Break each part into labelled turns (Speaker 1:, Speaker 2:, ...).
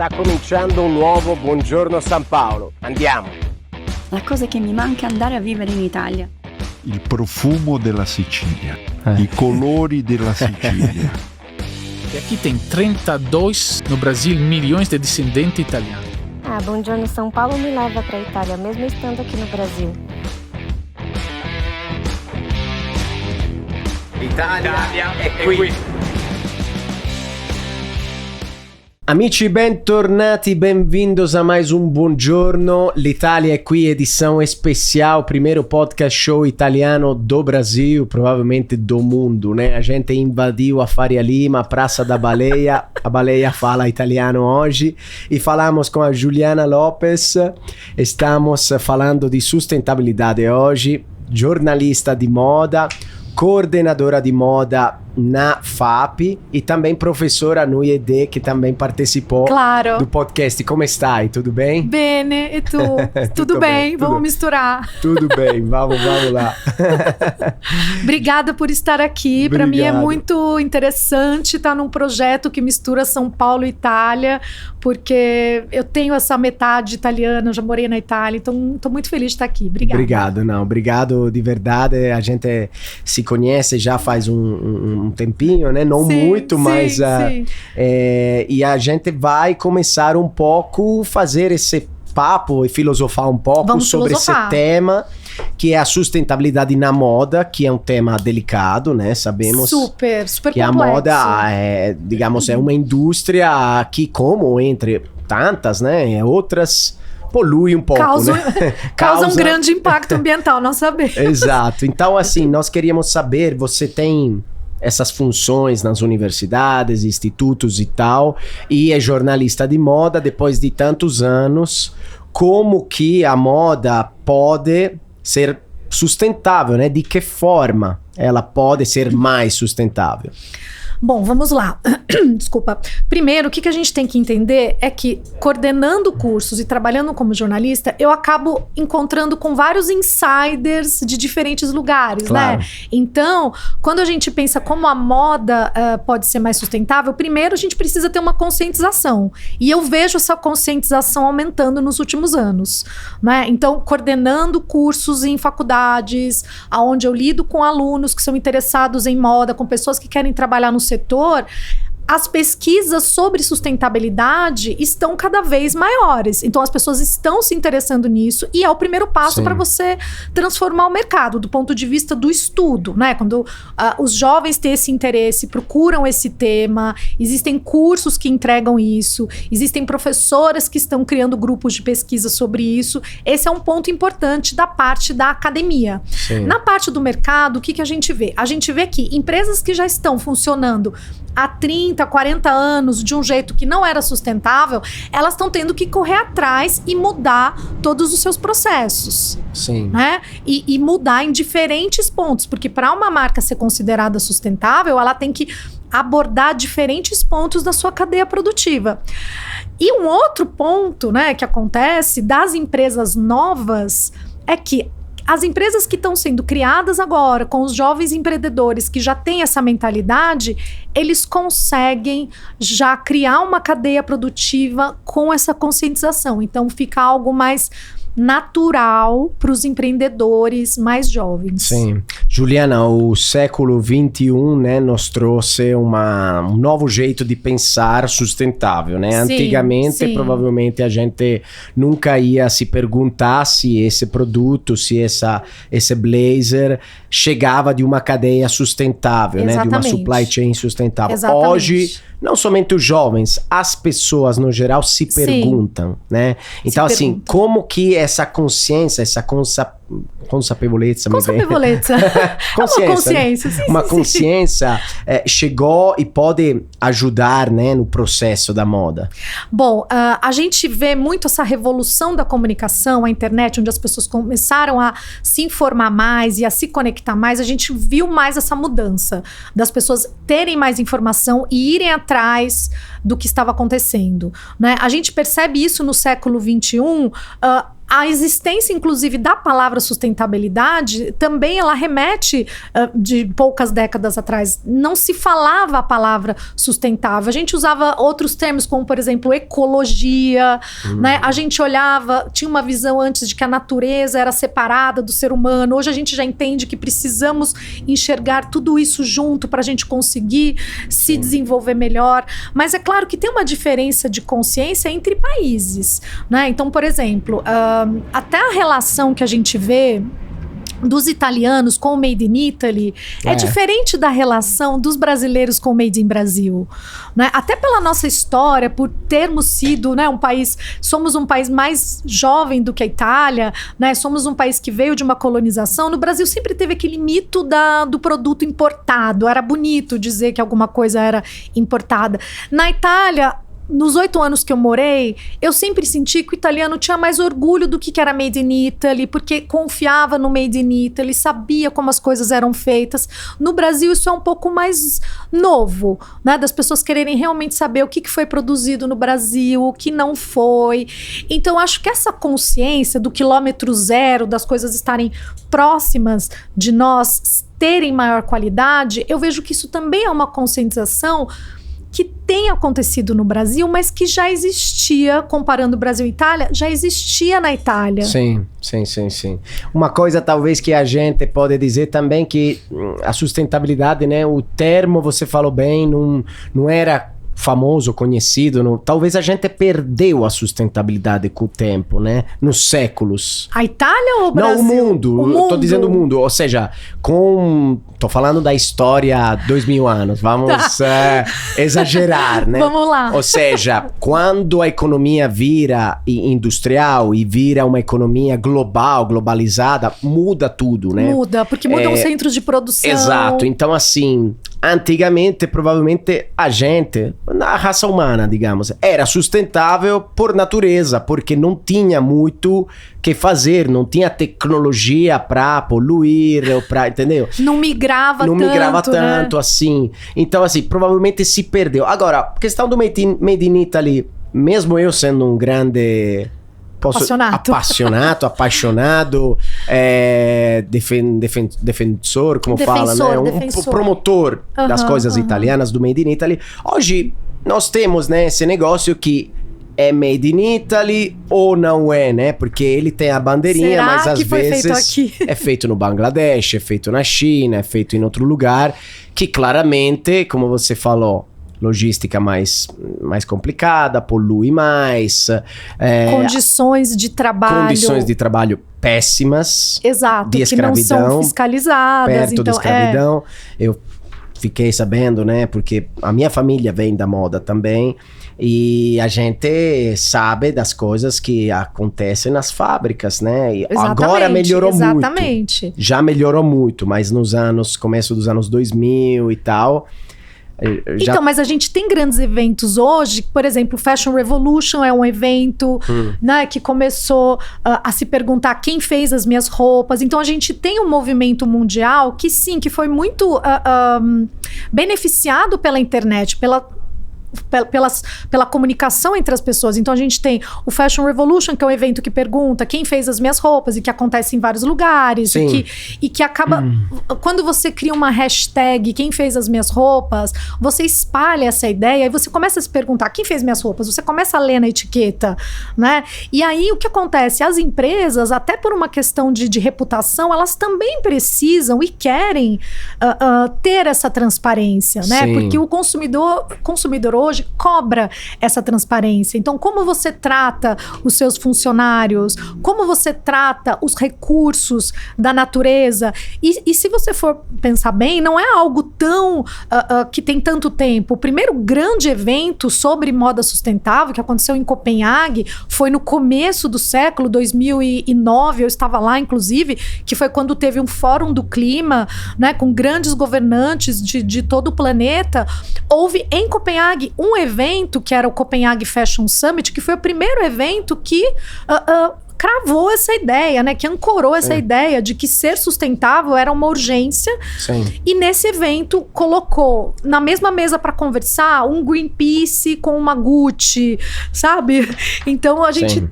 Speaker 1: sta cominciando un nuovo Buongiorno San Paolo. Andiamo.
Speaker 2: La cosa che mi manca è andare a vivere in Italia.
Speaker 3: Il profumo della Sicilia, i colori della Sicilia.
Speaker 4: E aqui tem 32 no Brasil milhões de descendentes italianos.
Speaker 5: Buongiorno São Paulo me leva para a Itália, mesmo estando aqui no Brasil.
Speaker 1: Italia è qui. Amici, bentornati, bem-vindos a mais um Buongiorno. L'Italia é qui, edição especial, primeiro podcast show italiano do Brasil, provavelmente do mundo, né? A gente invadiu a Faria Lima, a Praça da Baleia, a Baleia fala italiano hoje, e falamos com a Juliana Lopes, estamos falando de sustentabilidade hoje, jornalista de moda, coordenadora de moda na FAP e também professora no IED, que também participou do podcast. Como está? Tudo bem?
Speaker 6: Bene, e tu? Tudo bem? Vamos misturar.
Speaker 1: Tudo bem, vamos lá.
Speaker 6: Obrigada por estar aqui. Para mim é muito interessante estar num projeto que mistura São Paulo e Itália, porque eu tenho essa metade italiana, eu já morei na Itália, então estou muito feliz de estar aqui. Obrigada.
Speaker 1: Obrigado de verdade. A gente se conhece já faz um tempinho, né? Não muito, mas e a gente vai começar um pouco fazer esse papo e filosofar um pouco sobre esse tema, que é a sustentabilidade na moda, que é um tema delicado, né? Sabemos
Speaker 6: super
Speaker 1: que
Speaker 6: complexo.
Speaker 1: A moda é, digamos, é uma indústria que, como entre tantas, né? Outras polui um pouco,
Speaker 6: causa um grande impacto ambiental, nós sabemos.
Speaker 1: Exato. Então, assim, nós queríamos saber, você tem essas funções nas universidades, institutos e tal, e é jornalista de moda depois de tantos anos, como que a moda pode ser sustentável, né? De que forma ela pode ser mais sustentável?
Speaker 6: Bom, vamos lá. Desculpa. Primeiro, o que a gente tem que entender é que, coordenando cursos e trabalhando como jornalista, eu acabo encontrando com vários insiders de diferentes lugares, né? Então, quando a gente pensa como a moda pode ser mais sustentável, primeiro a gente precisa ter uma conscientização. E eu vejo essa conscientização aumentando nos últimos anos, né? Então, coordenando cursos em faculdades, onde eu lido com alunos que são interessados em moda, com pessoas que querem trabalhar no setor, as pesquisas sobre sustentabilidade estão cada vez maiores. Então, as pessoas estão se interessando nisso e é o primeiro passo para você transformar o mercado, do ponto de vista do estudo, né? Quando os jovens têm esse interesse, procuram esse tema, existem cursos que entregam isso, existem professoras que estão criando grupos de pesquisa sobre isso. Esse é um ponto importante da parte da academia. Na parte do mercado, o que a gente vê? A gente vê que empresas que já estão funcionando há 30, 40 anos de um jeito que não era sustentável, elas estão tendo que correr atrás e mudar todos os seus processos. Né? E mudar em diferentes pontos, porque para uma marca ser considerada sustentável, ela tem que abordar diferentes pontos da sua cadeia produtiva. E um outro ponto, né, que acontece das empresas novas é que as empresas que estão sendo criadas agora, com os jovens empreendedores que já têm essa mentalidade, eles conseguem já criar uma cadeia produtiva com essa conscientização. Então, fica algo mais natural para os empreendedores mais jovens.
Speaker 1: Sim. Juliana, o século XXI, né, nos trouxe um novo jeito de pensar sustentável, né? Antigamente, provavelmente, a gente nunca ia se perguntar se esse produto, se esse blazer chegava de uma cadeia sustentável, né? De uma supply chain sustentável. Hoje, não somente os jovens, as pessoas no geral se perguntam, né? Então, assim, como que essa consciência, essa consapevolezza, uma consciência chegou e pode ajudar, né, no processo da moda?
Speaker 6: Bom, a gente vê muito essa revolução da comunicação, a internet, onde as pessoas começaram a se informar mais e a se conectar mais. A gente viu mais essa mudança das pessoas terem mais informação e irem atrás do que estava acontecendo, né? A gente percebe isso no século XXI, A existência, inclusive, da palavra sustentabilidade, também ela remete de poucas décadas atrás. Não se falava a palavra sustentável. A gente usava outros termos, como, por exemplo, ecologia, né? A gente olhava, tinha uma visão antes de que a natureza era separada do ser humano. Hoje a gente já entende que precisamos enxergar tudo isso junto para a gente conseguir se desenvolver melhor. Mas é claro que tem uma diferença de consciência entre países, né? Então, por exemplo, até a relação que a gente vê dos italianos com o Made in Italy é diferente da relação dos brasileiros com o Made in Brasil, né? Até pela nossa história, por termos sido, né, somos um país mais jovem do que a Itália, né? Somos um país que veio de uma colonização. No Brasil sempre teve aquele mito do produto importado. Era bonito dizer que alguma coisa era importada. Na Itália, nos 8 anos que eu morei, eu sempre senti que o italiano tinha mais orgulho do que era Made in Italy, porque confiava no Made in Italy, sabia como as coisas eram feitas. No Brasil, isso é um pouco mais novo, né? Das pessoas quererem realmente saber o que foi produzido no Brasil, o que não foi. Então, acho que essa consciência do quilômetro zero, das coisas estarem próximas de nós, terem maior qualidade, eu vejo que isso também é uma conscientização que tem acontecido no Brasil, mas que já existia, comparando Brasil e Itália, já existia na Itália.
Speaker 1: Sim. Uma coisa talvez que a gente pode dizer também que a sustentabilidade, né, o termo, você falou bem, não era famoso, conhecido, talvez a gente perdeu a sustentabilidade com o tempo, né? Nos séculos.
Speaker 6: A Itália ou o Brasil?
Speaker 1: Não, o mundo. Tô dizendo o mundo. Ou seja, tô falando da história 2000 anos. Vamos exagerar, né?
Speaker 6: Vamos lá.
Speaker 1: Ou seja, quando a economia vira industrial e vira uma economia globalizada, muda tudo, né?
Speaker 6: Muda, porque mudam os centros de produção.
Speaker 1: Exato. Então, assim, antigamente, provavelmente, a raça humana, digamos, era sustentável por natureza, porque não tinha muito que fazer, não tinha tecnologia para poluir, entendeu?
Speaker 6: Não migrava tanto,
Speaker 1: né? Assim. Então, assim, provavelmente se perdeu. Agora, a questão do Made in Italy, mesmo eu sendo um grande... apaixonado, defensor, como fala, né? Um promotor das coisas italianas, do Made in Italy. Hoje nós temos, né, esse negócio que é Made in Italy ou não é, né? Porque ele tem a bandeirinha,
Speaker 6: será
Speaker 1: mas às
Speaker 6: que foi
Speaker 1: vezes
Speaker 6: feito aqui?
Speaker 1: É feito no Bangladesh, é feito na China, é feito em outro lugar, que claramente, como você falou, logística mais complicada, polui mais.
Speaker 6: Condições de trabalho
Speaker 1: péssimas.
Speaker 6: Exato,
Speaker 1: de escravidão,
Speaker 6: que não são fiscalizadas.
Speaker 1: Perto da escravidão. Eu fiquei sabendo, né? Porque a minha família vem da moda também. E a gente sabe das coisas que acontecem nas fábricas, né? E agora melhorou muito. Já melhorou muito, mas começo dos anos 2000 e tal...
Speaker 6: Então, mas a gente tem grandes eventos hoje, por exemplo, o Fashion Revolution é um evento, né, que começou a se perguntar quem fez as minhas roupas. Então a gente tem um movimento mundial que sim, que foi muito beneficiado pela internet, pela comunicação entre as pessoas. Então a gente tem o Fashion Revolution, que é um evento que pergunta quem fez as minhas roupas e que acontece em vários lugares e que acaba quando você cria uma hashtag quem fez as minhas roupas, você espalha essa ideia e você começa a se perguntar quem fez minhas roupas, você começa a ler na etiqueta, né? E aí o que acontece? As empresas, até por uma questão de reputação, elas também precisam e querem ter essa transparência, né?
Speaker 1: Sim.
Speaker 6: Porque o consumidor hoje cobra essa transparência. Então, como você trata os seus funcionários, como você trata os recursos da natureza, e se você for pensar bem, não é algo tão que tem tanto tempo. O primeiro grande evento sobre moda sustentável que aconteceu em Copenhague foi no começo do século, 2009, eu estava lá inclusive, que foi quando teve um fórum do clima, né, com grandes governantes de todo o planeta. Houve em Copenhague um evento que era o Copenhague Fashion Summit, que foi o primeiro evento que cravou essa ideia, né? Que ancorou essa ideia de que ser sustentável era uma urgência.
Speaker 1: Sim.
Speaker 6: E nesse evento colocou na mesma mesa para conversar um Greenpeace com uma Gucci, sabe? Então a gente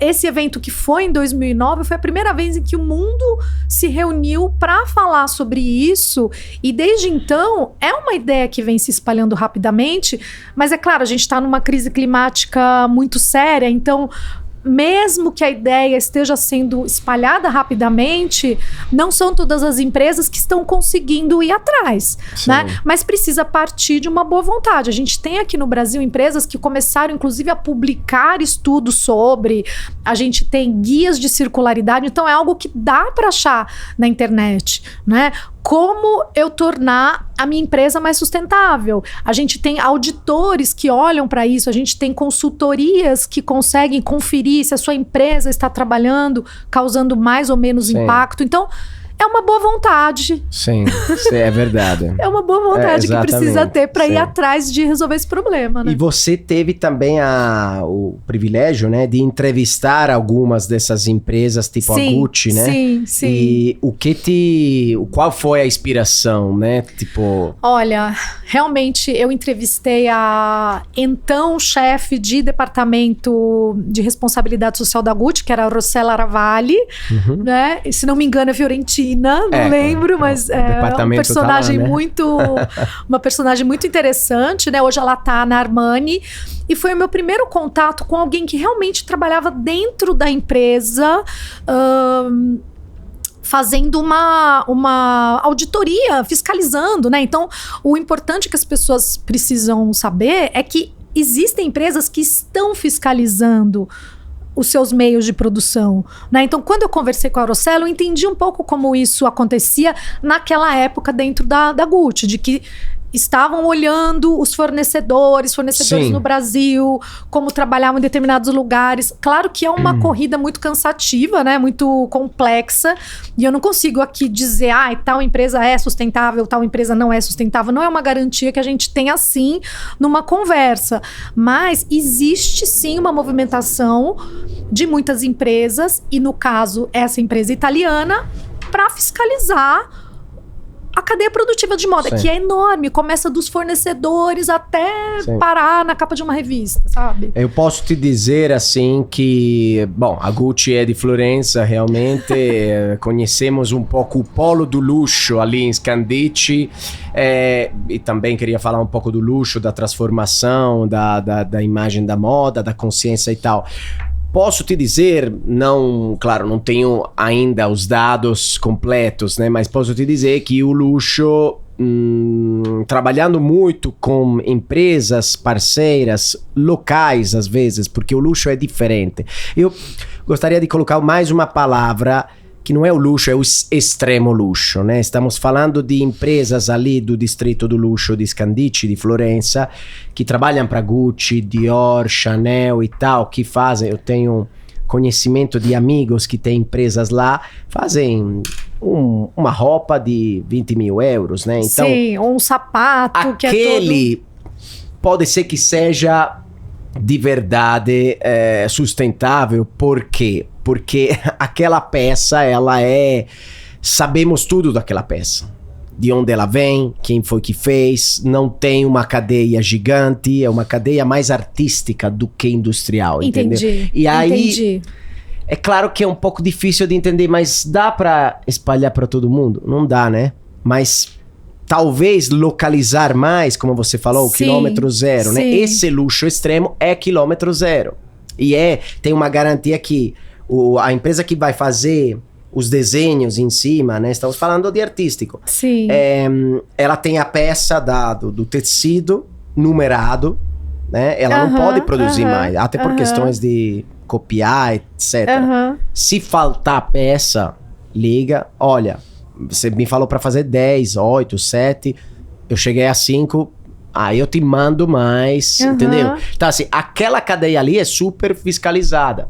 Speaker 6: esse evento que foi em 2009 foi a primeira vez em que o mundo se reuniu para falar sobre isso, e desde então é uma ideia que vem se espalhando rapidamente, mas é claro, a gente está numa crise climática muito séria, então mesmo que a ideia esteja sendo espalhada rapidamente, não são todas as empresas que estão conseguindo ir atrás, né? Mas precisa partir de uma boa vontade. A gente tem aqui no Brasil empresas que começaram, inclusive, a publicar estudos sobre, a gente tem guias de circularidade, então é algo que dá para achar na internet, né? Como eu tornar a minha empresa mais sustentável. A gente tem auditores que olham para isso, a gente tem consultorias que conseguem conferir se a sua empresa está trabalhando, causando mais ou menos impacto. Então, é uma boa vontade.
Speaker 1: Sim, é verdade.
Speaker 6: É uma boa vontade que precisa ter para ir atrás de resolver esse problema, né?
Speaker 1: E você teve também o privilégio, né, de entrevistar algumas dessas empresas, tipo a Gucci, né? Sim. E qual foi a inspiração, né? Tipo...
Speaker 6: Olha, realmente eu entrevistei a então chefe de departamento de responsabilidade social da Gucci, que era a Rossella Ravalli, né? Se não me engano é fiorentina. Não lembro, mas é um personagem uma personagem muito interessante, né? Hoje ela tá na Armani, e foi o meu primeiro contato com alguém que realmente trabalhava dentro da empresa, fazendo uma auditoria, fiscalizando, né? Então, o importante que as pessoas precisam saber é que existem empresas que estão fiscalizando os seus meios de produção, né? Então, quando eu conversei com a Rossella, eu entendi um pouco como isso acontecia naquela época dentro da Gucci, de que estavam olhando os fornecedores no Brasil, como trabalhavam em determinados lugares. Claro que é uma corrida muito cansativa, né? Muito complexa, e eu não consigo aqui dizer, tal empresa é sustentável, tal empresa não é sustentável. Não é uma garantia que a gente tenha assim numa conversa, mas existe sim uma movimentação de muitas empresas, e no caso essa empresa italiana, para fiscalizar a cadeia produtiva de moda, que é enorme, começa dos fornecedores até parar na capa de uma revista, sabe?
Speaker 1: Eu posso te dizer assim que, bom, a Gucci é de Florença, realmente, conhecemos um pouco o polo do luxo ali em Scandicci, e também queria falar um pouco do luxo, da transformação, da imagem da moda, da consciência e tal. Posso te dizer, claro, não tenho ainda os dados completos, né? Mas posso te dizer que o luxo, trabalhando muito com empresas parceiras locais, às vezes, porque o luxo é diferente. Eu gostaria de colocar mais uma palavra, que não é o luxo, é o extremo luxo, né? Estamos falando de empresas ali do distrito do luxo de Scandicci, de Florença, que trabalham para Gucci, Dior, Chanel e tal, que fazem, eu tenho conhecimento de amigos que têm empresas lá, fazem uma roupa de 20 mil euros, né? Então,
Speaker 6: sim, ou um sapato que é todo...
Speaker 1: pode ser que seja de verdade sustentável. Por quê? Porque aquela peça, sabemos tudo daquela peça. De onde ela vem, quem foi que fez, não tem uma cadeia gigante, é uma cadeia mais artística do que industrial, entendeu? E aí, é claro que é um pouco difícil de entender, mas dá pra espalhar pra todo mundo? Não dá, né? Mas talvez localizar mais, como você falou, o quilômetro zero, né? Esse luxo extremo é quilômetro zero. E tem uma garantia que a empresa que vai fazer os desenhos em cima, né? Estamos falando de artístico.
Speaker 6: Sim.
Speaker 1: Ela tem a peça do tecido numerado, né? Ela não pode produzir mais, até por questões de copiar, etc. Se faltar peça, liga, olha, você me falou para fazer 10, 8, 7, eu cheguei a 5, aí eu te mando mais, entendeu? Então assim, aquela cadeia ali é super fiscalizada.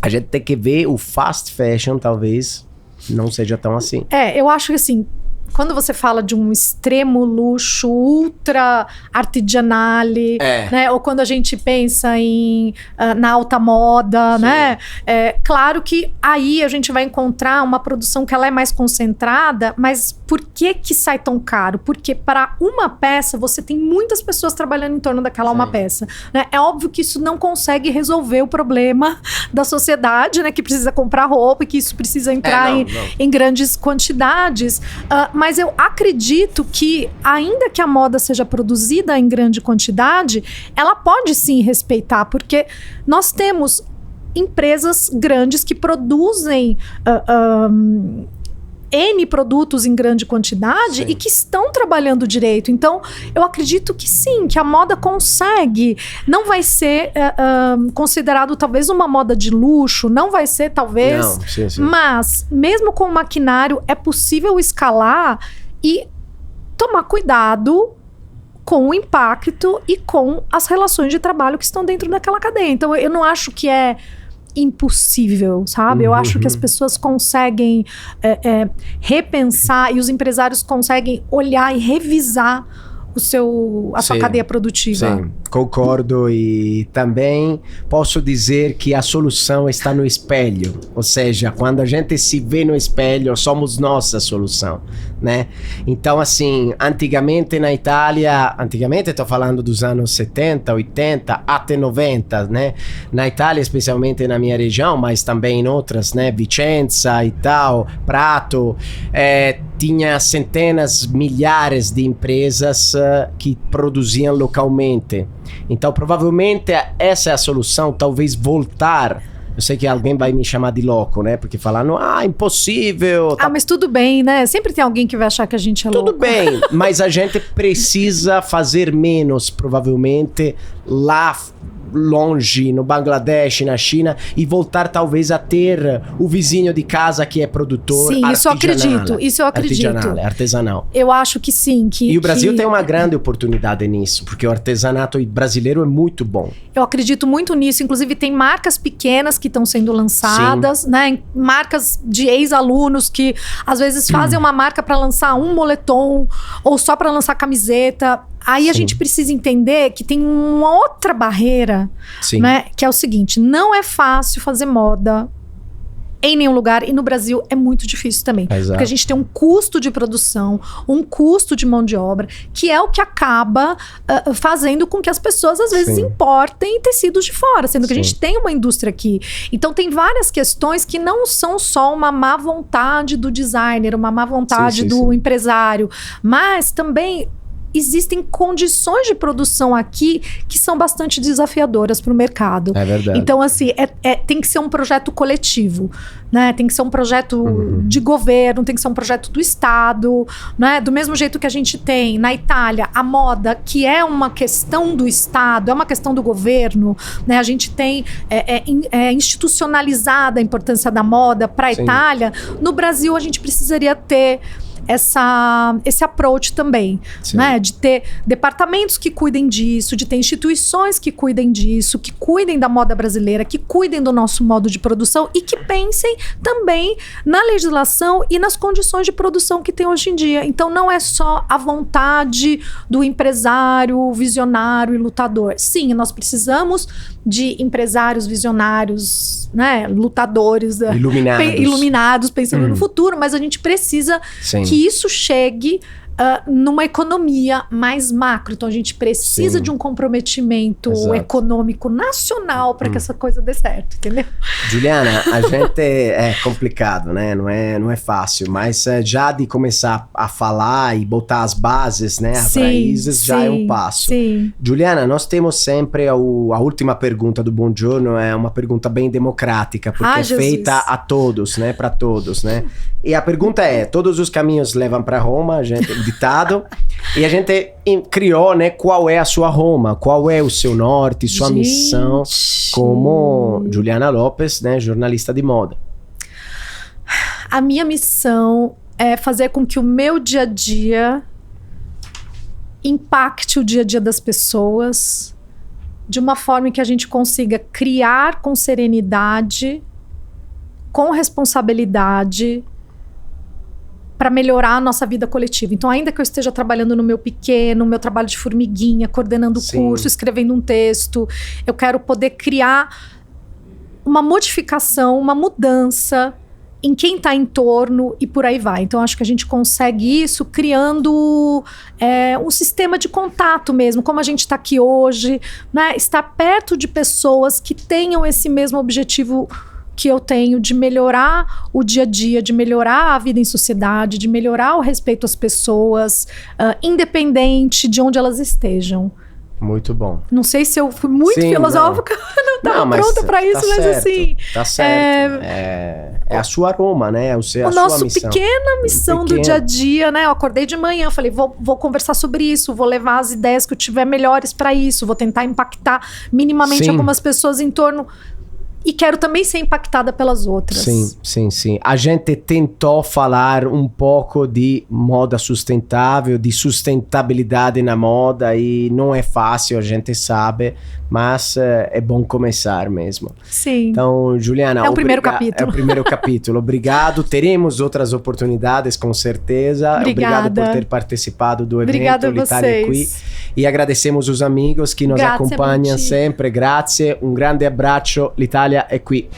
Speaker 1: A gente tem que ver o fast fashion, talvez não seja tão assim.
Speaker 6: Eu acho que assim, quando você fala de um extremo luxo, ultra artigianale, né? Ou quando a gente pensa na alta moda, né? Claro que aí a gente vai encontrar uma produção que ela é mais concentrada, mas por que sai tão caro? Porque para uma peça você tem muitas pessoas trabalhando em torno daquela uma peça, né? É óbvio que isso não consegue resolver o problema da sociedade, né? Que precisa comprar roupa e que isso precisa entrar em grandes quantidades, mas eu acredito que, ainda que a moda seja produzida em grande quantidade, ela pode sim respeitar, porque nós temos empresas grandes que produzem N produtos em grande quantidade e que estão trabalhando direito. Então, eu acredito que sim, que a moda consegue. Não vai ser considerado talvez uma moda de luxo, não vai ser talvez...
Speaker 1: Não, sim.
Speaker 6: Mas, mesmo com o maquinário, é possível escalar e tomar cuidado com o impacto e com as relações de trabalho que estão dentro daquela cadeia. Então, eu não acho que é impossível, sabe? Eu acho que as pessoas conseguem repensar e os empresários conseguem olhar e revisar a sua cadeia produtiva.
Speaker 1: Sim, concordo, e também posso dizer que a solução está no espelho, ou seja, quando a gente se vê no espelho, somos nós a solução, né? Então, assim, antigamente na Itália, estou falando dos anos 70, 80, até 90, né? Na Itália, especialmente na minha região, mas também em outras, né? Vicenza e tal, Prato, tinha centenas, milhares de empresas que produziam localmente. Então, provavelmente, essa é a solução, talvez voltar. Eu sei que alguém vai me chamar de louco, né? Porque falando, impossível.
Speaker 6: Tá... mas tudo bem, né? Sempre tem alguém que vai achar que a gente é louco.
Speaker 1: Tudo bem, mas a gente precisa fazer menos, provavelmente, lá longe, no Bangladesh, na China, e voltar talvez a ter o vizinho de casa que é produtor.
Speaker 6: Sim, isso eu acredito.
Speaker 1: Artesanal.
Speaker 6: Eu acho que sim.
Speaker 1: E o Brasil tem uma grande oportunidade nisso, porque o artesanato brasileiro é muito bom.
Speaker 6: Eu acredito muito nisso. Inclusive, tem marcas pequenas que estão sendo lançadas, né? Marcas de ex-alunos que às vezes fazem uma marca para lançar um moletom ou só para lançar camiseta. Aí a gente precisa entender que tem uma outra barreira, né? Que é o seguinte: não é fácil fazer moda em nenhum lugar, e no Brasil é muito difícil também.
Speaker 1: Exato.
Speaker 6: Porque a gente tem um custo de produção, um custo de mão de obra, que é o que acaba fazendo com que as pessoas às vezes importem tecidos de fora, sendo que a gente tem uma indústria aqui. Então tem várias questões que não são só uma má vontade do designer, uma má vontade do empresário, mas também existem condições de produção aqui que são bastante desafiadoras para o mercado.
Speaker 1: É verdade.
Speaker 6: Então, assim, tem que ser um projeto coletivo, né? Tem que ser um projeto de governo, tem que ser um projeto do Estado, né? Do mesmo jeito que a gente tem na Itália a moda, que é uma questão do Estado, é uma questão do governo, né? A gente tem institucionalizada a importância da moda para a Itália. No Brasil, a gente precisaria ter esse approach também, né? De ter departamentos que cuidem disso, de ter instituições que cuidem disso, que cuidem da moda brasileira, que cuidem do nosso modo de produção e que pensem também na legislação e nas condições de produção que tem hoje em dia. Então não é só a vontade do empresário visionário e lutador. Sim, nós precisamos de empresários visionários, né? Lutadores, iluminados pensando no futuro, mas a gente precisa que isso chegue numa economia mais macro. Então a gente precisa de um comprometimento econômico nacional para que essa coisa dê certo, entendeu?
Speaker 1: Juliana, a gente é complicado, né? Não é fácil, mas já de começar a falar e botar as bases, né? As raízes já é um passo. Juliana, nós temos sempre a última pergunta do Buongiorno, é uma pergunta bem democrática, porque é feita a todos, né? Para todos, né? E a pergunta é: todos os caminhos levam para Roma, ditado, e a gente criou, né, qual é a sua Roma, qual é o seu norte, sua missão como Juliana Lopes, né, jornalista de moda.
Speaker 6: A minha missão é fazer com que o meu dia a dia impacte o dia a dia das pessoas de uma forma que a gente consiga criar com serenidade, com responsabilidade, para melhorar a nossa vida coletiva. Então, ainda que eu esteja trabalhando no meu pequeno, meu trabalho de formiguinha, coordenando o curso, escrevendo um texto, eu quero poder criar uma modificação, uma mudança em quem está em torno e por aí vai. Então, acho que a gente consegue isso criando um sistema de contato mesmo, como a gente está aqui hoje, né? Estar perto de pessoas que tenham esse mesmo objetivo que eu tenho de melhorar o dia a dia, de melhorar a vida em sociedade, de melhorar o respeito às pessoas, independente de onde elas estejam.
Speaker 1: Muito bom.
Speaker 6: Não sei se eu fui muito filosófica, não estava pronta para isso, mas assim...
Speaker 1: Tá certo. É a sua Roma, né? A sua
Speaker 6: nosso
Speaker 1: missão.
Speaker 6: Pequena missão do dia a dia, né? Eu acordei de manhã, falei, vou conversar sobre isso, vou levar as ideias que eu tiver melhores para isso, vou tentar impactar minimamente algumas pessoas em torno... E quero também ser impactada pelas outras.
Speaker 1: Sim. A gente tentou falar um pouco de moda sustentável, de sustentabilidade na moda, e não é fácil, a gente sabe, mas é bom começar mesmo.
Speaker 6: Sim.
Speaker 1: Então, Juliana...
Speaker 6: É o primeiro capítulo.
Speaker 1: É o primeiro capítulo. Obrigado. Teremos outras oportunidades, com certeza.
Speaker 6: Obrigada.
Speaker 1: Obrigado por ter participado do evento.
Speaker 6: Obrigada a
Speaker 1: L'Italia è Qui. E agradecemos os amigos que nos acompanham sempre. Grazie. Um grande abbraccio. L'Italia è qui.